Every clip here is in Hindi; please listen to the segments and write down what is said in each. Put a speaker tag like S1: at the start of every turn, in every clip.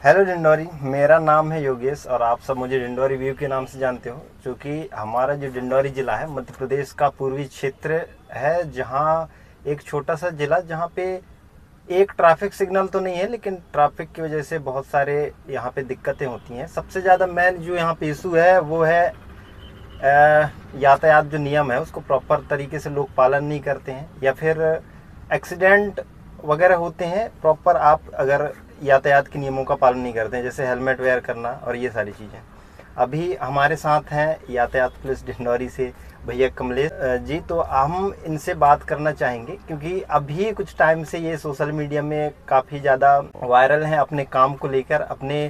S1: हेलो डिंडोरी, मेरा नाम है योगेश और आप सब मुझे डिंडोरी व्यू के नाम से जानते हो, क्योंकि हमारा जो डिंडोरी ज़िला है मध्य प्रदेश का पूर्वी क्षेत्र है, जहाँ एक छोटा सा ज़िला जहाँ पे एक ट्रैफिक सिग्नल तो नहीं है, लेकिन ट्रैफिक की वजह से बहुत सारे यहाँ पे दिक्कतें होती हैं। सबसे ज़्यादा मेन जो यहाँ पे इशू है वो है यातायात जो नियम है उसको प्रॉपर तरीके से लोग पालन नहीं करते हैं, या फिर एक्सीडेंट वगैरह होते हैं प्रॉपर आप अगर यातायात के नियमों का पालन नहीं करते हैं, जैसे हेलमेट वेयर करना और ये सारी चीज़ें। अभी हमारे साथ हैं यातायात पुलिस डिंडोरी से भैया कमलेश जी, तो हम इनसे बात करना चाहेंगे क्योंकि अभी कुछ टाइम से ये सोशल मीडिया में काफ़ी ज़्यादा वायरल हैं अपने काम को लेकर, अपने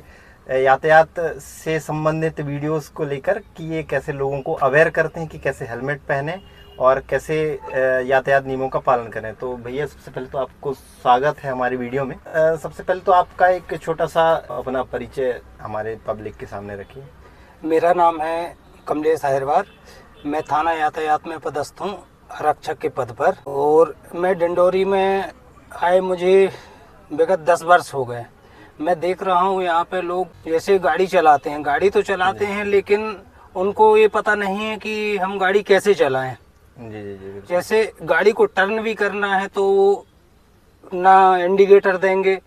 S1: यातायात से संबंधित वीडियोस को लेकर कि ये कैसे लोगों को अवेयर करते हैं कि कैसे हेलमेट पहने और कैसे यातायात नियमों का पालन करें। तो भैया सबसे पहले तो आपको स्वागत है हमारी वीडियो में। सबसे पहले तो आपका एक छोटा सा अपना परिचय हमारे पब्लिक के सामने रखिए।
S2: मेरा नाम है कमलेश अहिरवार। मैं थाना यातायात में पदस्थ हूँ, आरक्षक के पद पर। और मैं डिंडोरी में आए मुझे विगत 10 वर्ष हो गए। मैं देख रहा हूँ यहाँ पे लोग जैसे गाड़ी चलाते हैं, गाड़ी तो चलाते हैं लेकिन उनको ये पता नहीं है कि हम गाड़ी कैसे चलाएं।
S1: जी जी जी।
S2: जैसे गाड़ी को टर्न भी करना है तो ना इंडिकेटर देंगे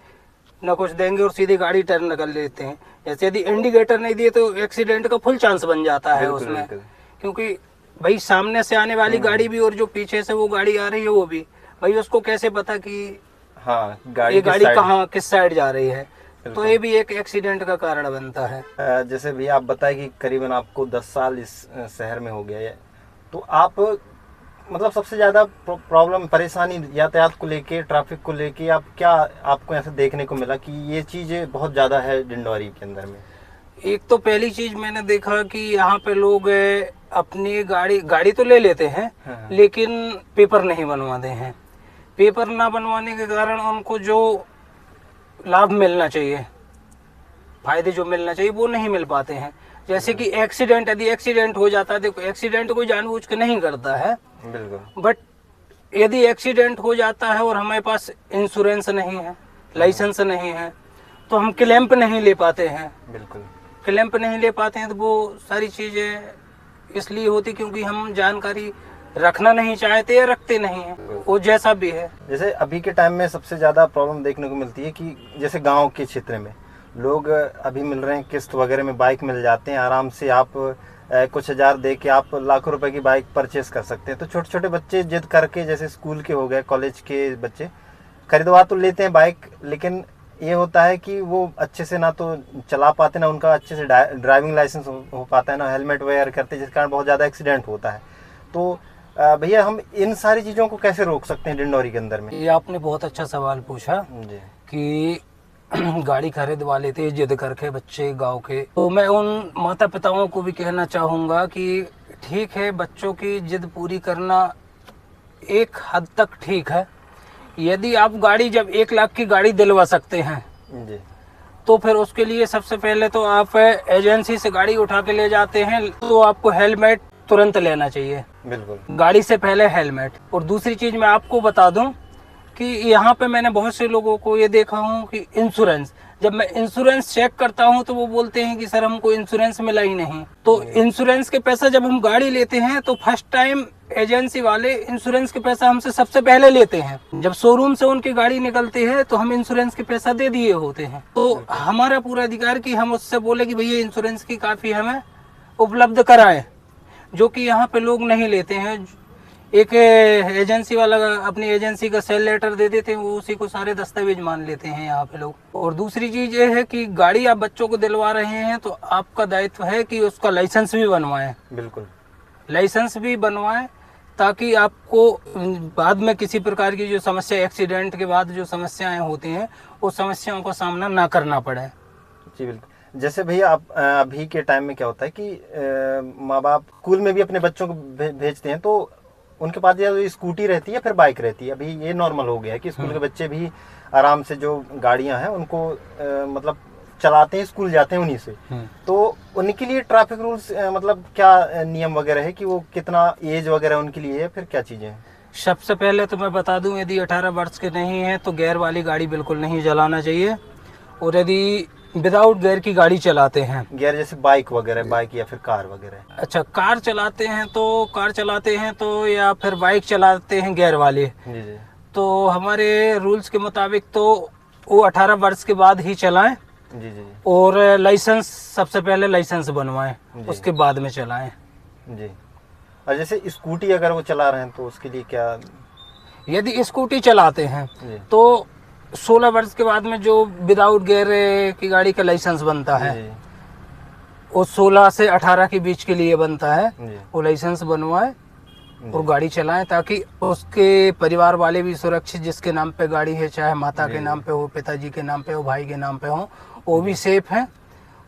S2: ना कुछ देंगे और सीधी गाड़ी टर्न कर लेते हैं। जैसे यदि इंडिकेटर नहीं दिए तो एक्सीडेंट का फुल चांस बन जाता है उसमें, क्योंकि भाई सामने से आने वाली गाड़ी भी और जो पीछे से वो गाड़ी आ रही है वो भी, भाई उसको कैसे पता कि
S1: हाँ
S2: ये गाड़ी कहाँ किस साइड जा रही है। तो ये भी एक एक्सीडेंट का कारण बनता है।
S1: जैसे भैया आप बताए कि करीबन आपको 10 साल इस शहर में हो गया है, तो आप मतलब सबसे ज़्यादा प्रॉब्लम परेशानी यातायात को लेके, ट्रैफिक को लेके आप क्या आपको ऐसा देखने को मिला कि ये चीज़ें बहुत ज़्यादा है डिंडोरी के अंदर में?
S2: एक तो पहली चीज मैंने देखा कि यहाँ पे लोग अपनी गाड़ी तो ले लेते हैं,
S1: हाँ।
S2: लेकिन पेपर नहीं बनवाते हैं। पेपर ना बनवाने के कारण उनको जो लाभ मिलना चाहिए, फायदे जो मिलना चाहिए वो नहीं मिल पाते हैं। जैसे कि एक्सीडेंट, यदि एक्सीडेंट हो जाता है, देखो एक्सीडेंट कोई जानबूझ के नहीं करता है,
S1: बिल्कुल,
S2: बट यदि एक्सीडेंट हो जाता है और हमारे पास इंश्योरेंस नहीं है, लाइसेंस नहीं है, तो हम क्लेम नहीं ले पाते हैं।
S1: बिल्कुल
S2: क्लेम नहीं ले पाते हैं तो वो सारी चीजें इसलिए होती क्योंकि हम जानकारी रखना नहीं चाहते या रखते नहीं है, वो जैसा भी है। जैसे
S1: अभी के टाइम में सबसे ज़्यादा प्रॉब्लम देखने को मिलती है कि जैसे गांव के क्षेत्र में लोग अभी मिल रहे हैं, किस्त वगैरह में बाइक मिल जाते हैं आराम से, आप कुछ हज़ार दे के आप लाखों रुपए की बाइक परचेस कर सकते हैं। तो छोटे छोटे बच्चे जिद करके, जैसे स्कूल के हो गए, कॉलेज के बच्चे खरीदवा तो लेते हैं बाइक, लेकिन ये होता है कि वो अच्छे से ना तो चला पाते, ना उनका अच्छे से ड्राइविंग लाइसेंस हो पाता है, ना हेलमेट वेयर करते, जिस कारण बहुत ज़्यादा एक्सीडेंट होता है। तो भैया हम इन सारी चीज़ों को कैसे रोक सकते हैं डिंडोरी के अंदर में?
S2: ये आपने बहुत अच्छा सवाल पूछा
S1: जी
S2: कि गाड़ी खरीदवा लेते हैं जिद करके बच्चे गांव के। तो मैं उन माता पिताओं को भी कहना चाहूँगा कि ठीक है, बच्चों की जिद पूरी करना एक हद तक ठीक है। यदि आप गाड़ी जब 1 लाख की गाड़ी दिलवा सकते हैं
S1: जी,
S2: तो फिर उसके लिए सबसे पहले तो आप एजेंसी से गाड़ी उठा के ले जाते हैं तो आपको हेलमेट तुरंत लेना चाहिए,
S1: बिल्कुल
S2: गाड़ी से पहले हेलमेट। और दूसरी चीज मैं आपको बता दूं कि यहाँ पे मैंने बहुत से लोगों को ये देखा हूँ कि इंश्योरेंस, जब मैं इंश्योरेंस चेक करता हूँ तो वो बोलते हैं कि सर हमको इंश्योरेंस मिला ही नहीं। तो इंश्योरेंस के पैसा जब हम गाड़ी लेते हैं तो फर्स्ट टाइम एजेंसी वाले इंश्योरेंस के पैसा हमसे सबसे पहले लेते हैं। जब शोरूम से उनकी गाड़ी निकलती है तो हम इंश्योरेंस के पैसा दे दिए होते हैं। तो हमारा पूरा अधिकार कि हम उससे बोले कि भैया इंश्योरेंस की काफी हमें उपलब्ध कराएं, जो कि यहाँ पे लोग नहीं लेते हैं। एक एजेंसी वाला अपनी एजेंसी का सेल लेटर दे देते हैं, वो उसी को सारे दस्तावेज मान लेते हैं यहाँ पे लोग। और दूसरी चीज ये है कि गाड़ी आप बच्चों को दिलवा रहे हैं तो आपका दायित्व है कि उसका लाइसेंस भी बनवाएं।
S1: बिल्कुल,
S2: लाइसेंस भी बनवाएं ताकि आपको बाद में किसी प्रकार की जो समस्या, एक्सीडेंट के बाद जो समस्याएं होती हैं, उस समस्याओं का सामना ना करना पड़े।
S1: जी बिल्कुल। जैसे भैया आप अभी के टाइम में क्या होता है कि माँ बाप स्कूल में भी अपने बच्चों को भेजते हैं, तो उनके पास या तो स्कूटी रहती है फिर बाइक रहती है। अभी ये नॉर्मल हो गया है कि स्कूल के बच्चे भी आराम से जो गाड़ियां हैं उनको मतलब चलाते हैं, स्कूल जाते हैं उन्हीं से। तो उनके लिए ट्रैफिक रूल्स मतलब क्या नियम वगैरह है कि वो कितना एज वगैरह उनके लिए है, फिर क्या चीजें हैं?
S2: सबसे पहले तो मैं बता दूं, यदि 18 वर्ष के नहीं है तो गियर वाली गाड़ी बिल्कुल नहीं चलाना चाहिए। और यदि विदाउट गियर की गाड़ी चलाते हैं।
S1: गियर जैसे बाइक वगैरह, बाइक या फिर कार वगैरह?
S2: अच्छा, कार चलाते हैं तो या फिर बाइक चलाते हैं गियर वाले,
S1: जी जी।
S2: तो हमारे रूल्स के मुताबिक तो वो 18 वर्ष के बाद ही चलाएं।
S1: जी जी।
S2: और लाइसेंस, सबसे पहले लाइसेंस बनवाएं,
S1: जी।
S2: उसके बाद में चलाएं।
S1: जी। और जैसे स्कूटी अगर वो चला रहे हैं तो उसके लिए क्या?
S2: यदि स्कूटी चलाते हैं
S1: जी।
S2: तो 16 वर्ष के बाद में जो विदाउट गियर की गाड़ी का लाइसेंस बनता है,
S1: जी
S2: वो 16 से 18 के बीच के लिए बनता है।
S1: जी।
S2: वो लाइसेंस बनवाए और
S1: जी।
S2: गाड़ी चलाएं, ताकि उसके परिवार वाले भी सुरक्षित, जिसके नाम पे गाड़ी है, चाहे माता के नाम पे हो, पिताजी के नाम पे हो, भाई के नाम पे हो, वो भी सेफ है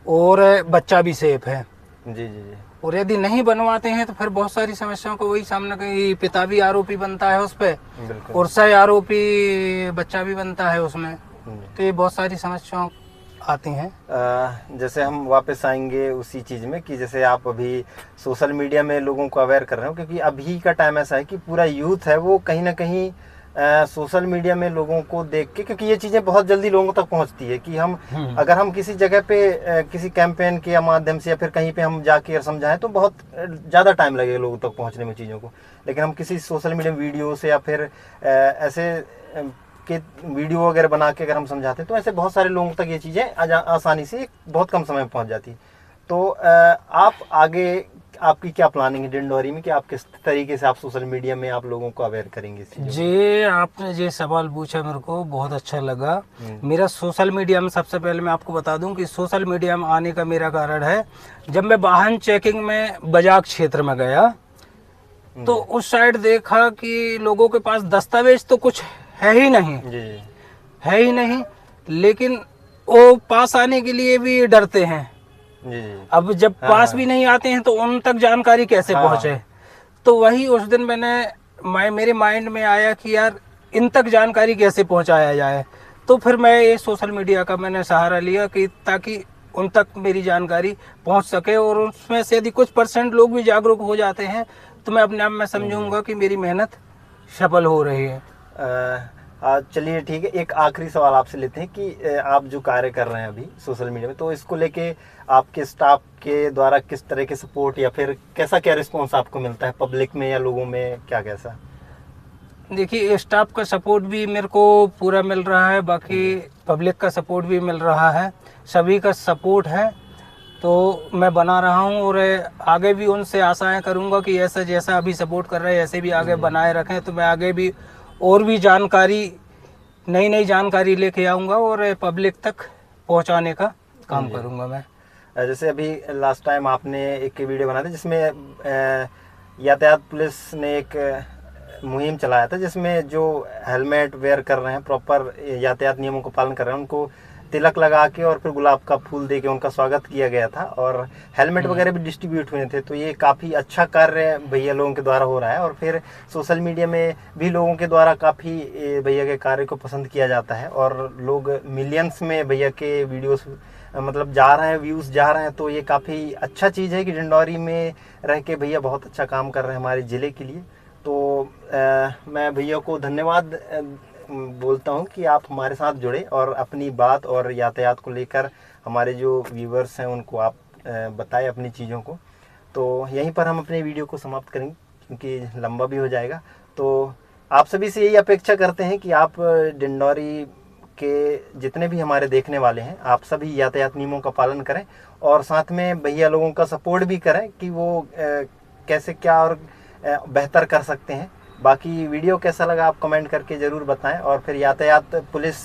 S2: और बच्चा भी सेफ है।
S1: जी जी जी।
S2: और यदि नहीं बनवाते हैं तो फिर बहुत सारी समस्याओं को वही सामना करें। पिता भी आरोपी बनता है उस पे,
S1: बिल्कुल।
S2: और सह आरोपी बच्चा भी बनता है उसमें,
S1: जी।
S2: तो ये बहुत सारी समस्याएं आती हैं।
S1: जैसे हम वापस आएंगे उसी चीज़ में कि जैसे आप अभी सोशल मीडिया में लोगों को अवेयर कर रहे हो, क्योंकि अभी का टाइम ऐसा है कि पूरा यूथ है वो कहीं ना कहीं सोशल मीडिया में लोगों को देख के, क्योंकि ये चीज़ें बहुत जल्दी लोगों तक पहुंचती है कि हम अगर हम किसी जगह पे किसी कैंपेन के माध्यम से या फिर कहीं पे हम जाके समझाएं तो बहुत ज़्यादा टाइम लगेगा लोगों तक पहुंचने में चीज़ों को। लेकिन हम किसी सोशल मीडिया वीडियो से या फिर ऐसे के वीडियो वगैरह बना के अगर हम समझाते हैं तो ऐसे बहुत सारे लोगों तक ये चीज़ें आसानी से बहुत कम समय में पहुंच जाती है। तो आप आगे आपकी क्या प्लानिंग है डिंडोरी में कि आप किस तरीके से आप सोशल मीडिया में आप लोगों को अवेयर करेंगे इस चीज़?
S2: जी, आपने ये सवाल पूछा मेरे को बहुत अच्छा लगा। मेरा सोशल मीडिया में, सबसे पहले मैं आपको बता दूं कि सोशल मीडिया में आने का मेरा कारण है, जब मैं वाहन चेकिंग में बजाज क्षेत्र में गया तो उस साइड देखा कि लोगों के पास दस्तावेज तो कुछ है ही नहीं, है ही नहीं, लेकिन वो पास आने के लिए भी डरते हैं।
S1: जी।
S2: अब जब पास भी नहीं आते हैं तो उन तक जानकारी कैसे पहुंचे? तो वही उस दिन मेरे माइंड में आया कि यार इन तक जानकारी कैसे पहुंचाया जाए। तो फिर मैं ये सोशल मीडिया का मैंने सहारा लिया कि ताकि उन तक मेरी जानकारी पहुंच सके, और उसमें से यदि कुछ % लोग भी जागरूक हो जाते हैं तो मैं अपने आप में समझूंगा कि मेरी मेहनत सफल हो रही है।
S1: चलिए ठीक है, एक आखिरी सवाल आपसे लेते हैं कि आप जो कार्य कर रहे हैं अभी सोशल मीडिया में, तो इसको लेके आपके स्टाफ के द्वारा किस तरह के सपोर्ट या फिर कैसा क्या रिस्पांस आपको मिलता है पब्लिक में या लोगों में, क्या कैसा?
S2: देखिए, स्टाफ का सपोर्ट भी मेरे को पूरा मिल रहा है, बाकी पब्लिक का सपोर्ट भी मिल रहा है, सभी का सपोर्ट है। तो मैं बना रहा हूँ और आगे भी उनसे आशाएं करूँगा कि ऐसा जैसा अभी सपोर्ट कर रहे हैं ऐसे भी आगे बनाए रखें। तो मैं आगे भी और भी जानकारी, नई जानकारी लेके आऊँगा और पब्लिक तक पहुँचाने का काम करूँगा मैं।
S1: जैसे अभी लास्ट टाइम आपने एक वीडियो बनाया था जिसमें यातायात पुलिस ने एक मुहिम चलाया था, जिसमें जो हेलमेट वेयर कर रहे हैं, प्रॉपर यातायात नियमों को पालन कर रहे हैं, उनको तिलक लगा के और फिर गुलाब का फूल दे के उनका स्वागत किया गया था, और हेलमेट वगैरह भी डिस्ट्रीब्यूट हुए थे। तो ये काफ़ी अच्छा कार्य भैया लोगों के द्वारा हो रहा है, और फिर सोशल मीडिया में भी लोगों के द्वारा काफ़ी भैया के कार्य को पसंद किया जाता है, और लोग मिलियंस में भैया के वीडियोस मतलब जा रहे हैं, व्यूज़ जा रहे हैं। तो ये काफ़ी अच्छा चीज़ है कि डिंडोरी में रह के भैया बहुत अच्छा काम कर रहे हैं हमारे ज़िले के लिए। तो मैं भैया को धन्यवाद बोलता हूं कि आप हमारे साथ जुड़े और अपनी बात और यातायात को लेकर हमारे जो व्यूवर्स हैं उनको आप बताएं अपनी चीज़ों को। तो यहीं पर हम अपने वीडियो को समाप्त करेंगे क्योंकि लंबा भी हो जाएगा। तो आप सभी से यही अपेक्षा करते हैं कि आप डिंडोरी के जितने भी हमारे देखने वाले हैं, आप सभी यातायात नियमों का पालन करें और साथ में भैया लोगों का सपोर्ट भी करें कि वो कैसे क्या और बेहतर कर सकते हैं। बाकी वीडियो कैसा लगा आप कमेंट करके ज़रूर बताएं, और फिर यातायात पुलिस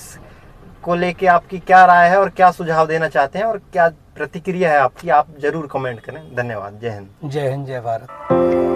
S1: को लेके आपकी क्या राय है और क्या सुझाव देना चाहते हैं और क्या प्रतिक्रिया है आपकी, आप ज़रूर कमेंट करें। धन्यवाद। जय हिंद।
S2: जय हिंद, जय भारत।